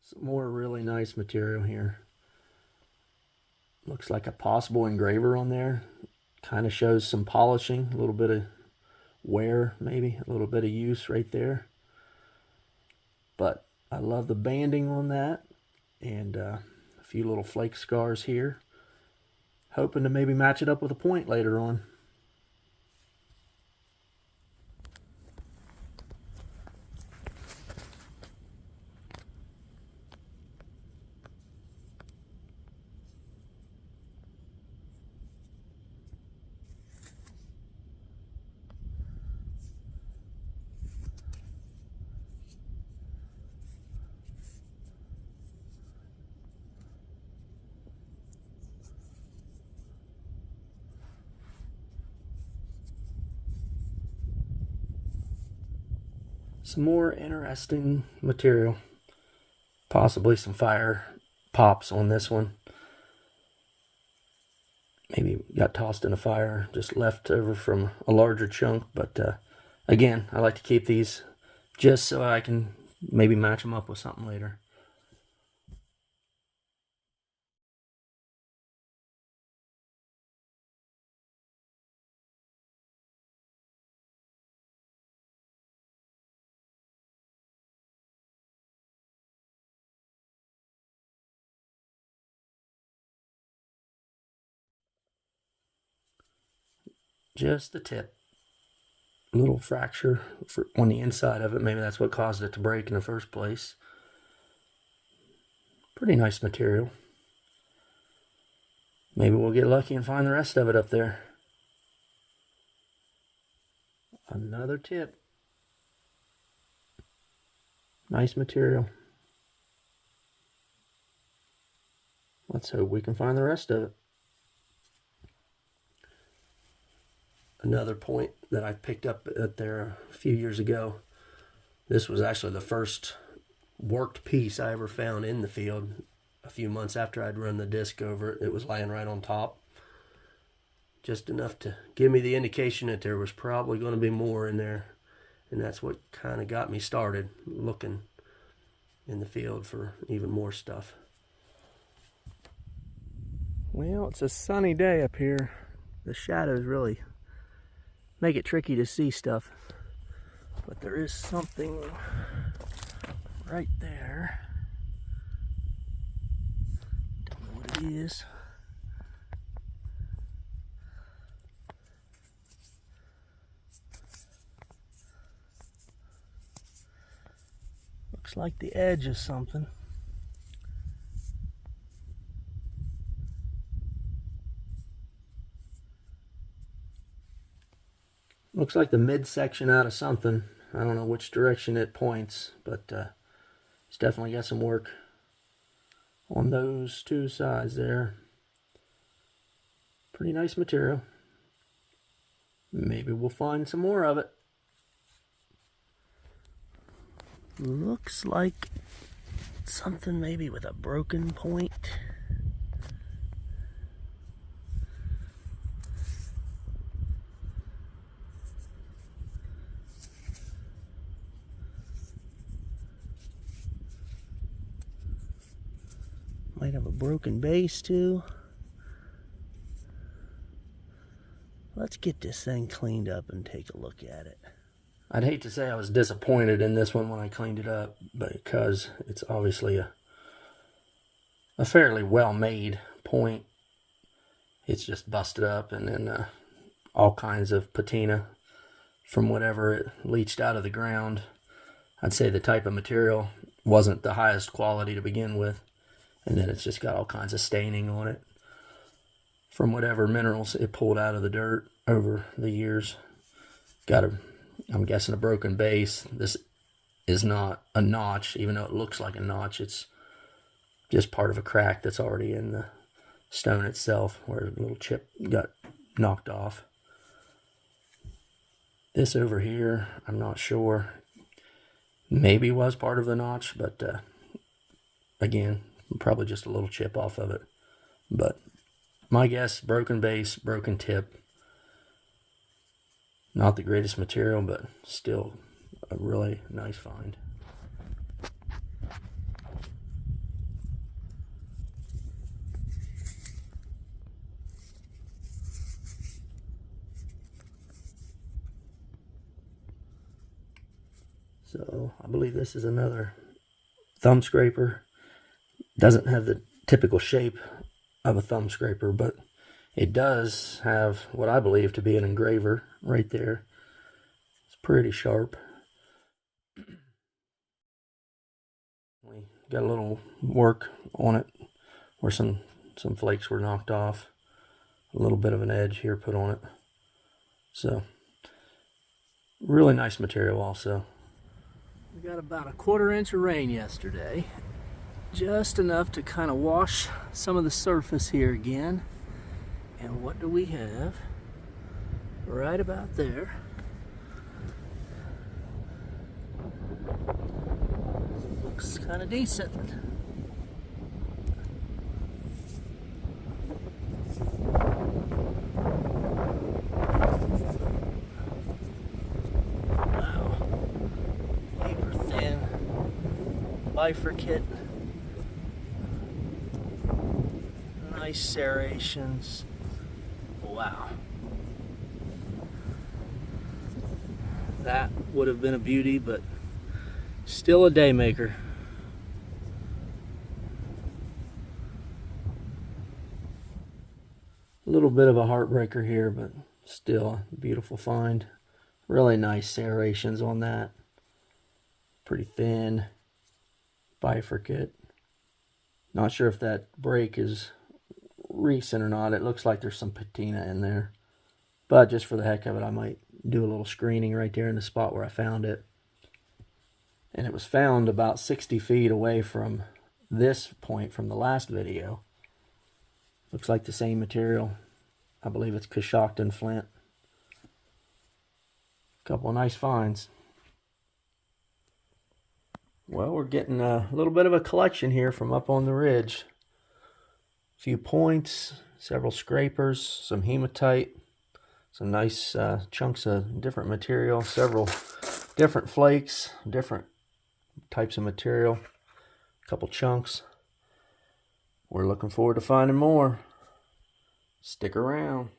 Some more really nice material here. Looks like a possible engraver on there. Kind of shows some polishing, a little bit of wear, maybe a little bit of use right there. But I love the banding on that, and a few little flake scars here. Hoping to maybe match it up with a point later on. Some more interesting material. Possibly some fire pops on this one. Maybe got tossed in a fire, just left over from a larger chunk. But again, I like to keep these just so I can maybe match them up with something later. Just the tip. A little fracture on the inside of it. Maybe that's what caused it to break in the first place. Pretty nice material. Maybe we'll get lucky and find the rest of it up there. Another tip. Nice material. Let's hope we can find the rest of it. Another point that I picked up at there a few years ago. This was actually the first worked piece I ever found in the field. A few months after I'd run the disc over it, it was laying right on top. Just enough to give me the indication that there was probably going to be more in there. And that's what kind of got me started looking in the field for even more stuff. Well, it's a sunny day up here. The shadows really make it tricky to see stuff. But there is something right there. Don't know what it is. Looks like the edge of something. Looks like the midsection out of something. I don't know which direction it points, but it's definitely got some work on those two sides there. Pretty nice material. Maybe we'll find some more of it. Looks like something maybe with a broken point. Might have a broken base too. Let's get this thing cleaned up and take a look at it. I'd hate to say I was disappointed in this one when I cleaned it up, because it's obviously a fairly well-made point. It's just busted up, and then all kinds of patina from whatever it leached out of the ground. I'd say the type of material wasn't the highest quality to begin with. And then it's just got all kinds of staining on it from whatever minerals it pulled out of the dirt over the years. I'm guessing a broken base. This is not a notch, even though it looks like a notch. It's just part of a crack that's already in the stone itself, where a little chip got knocked off. This over here, I'm not sure. Maybe was part of the notch, but again, probably just a little chip off of it. But my guess, broken base, broken tip. Not the greatest material, but still a really nice find. So I believe this is another thumb scraper. Doesn't have the typical shape of a thumb scraper, but it does have what I believe to be an engraver right there. It's pretty sharp. We got a little work on it where some flakes were knocked off. A little bit of an edge here put on it. So really nice material also. We got about a 1/4 inch of rain yesterday. Just enough to kind of wash some of the surface here again. And what do we have? Right about there. Looks kind of decent. Wow. Paper thin bifurcate. Nice serrations. Wow. That would have been a beauty, but still a day maker. A little bit of a heartbreaker here, but still a beautiful find. Really nice serrations on that. Pretty thin bifurcate. Not sure if that break is recent or not. It looks like there's some patina in there, but just for the heck of it, I might do a little screening right there in the spot where I found it. And it was found about 60 feet away from this point from the last video. Looks like the same material. I believe it's Coshocton flint. Couple of nice finds. Well, we're getting a little bit of a collection here from up on the ridge. A few points, several scrapers, some hematite, some nice chunks of different material, several different flakes, different types of material, a couple chunks. We're looking forward to finding more. Stick around.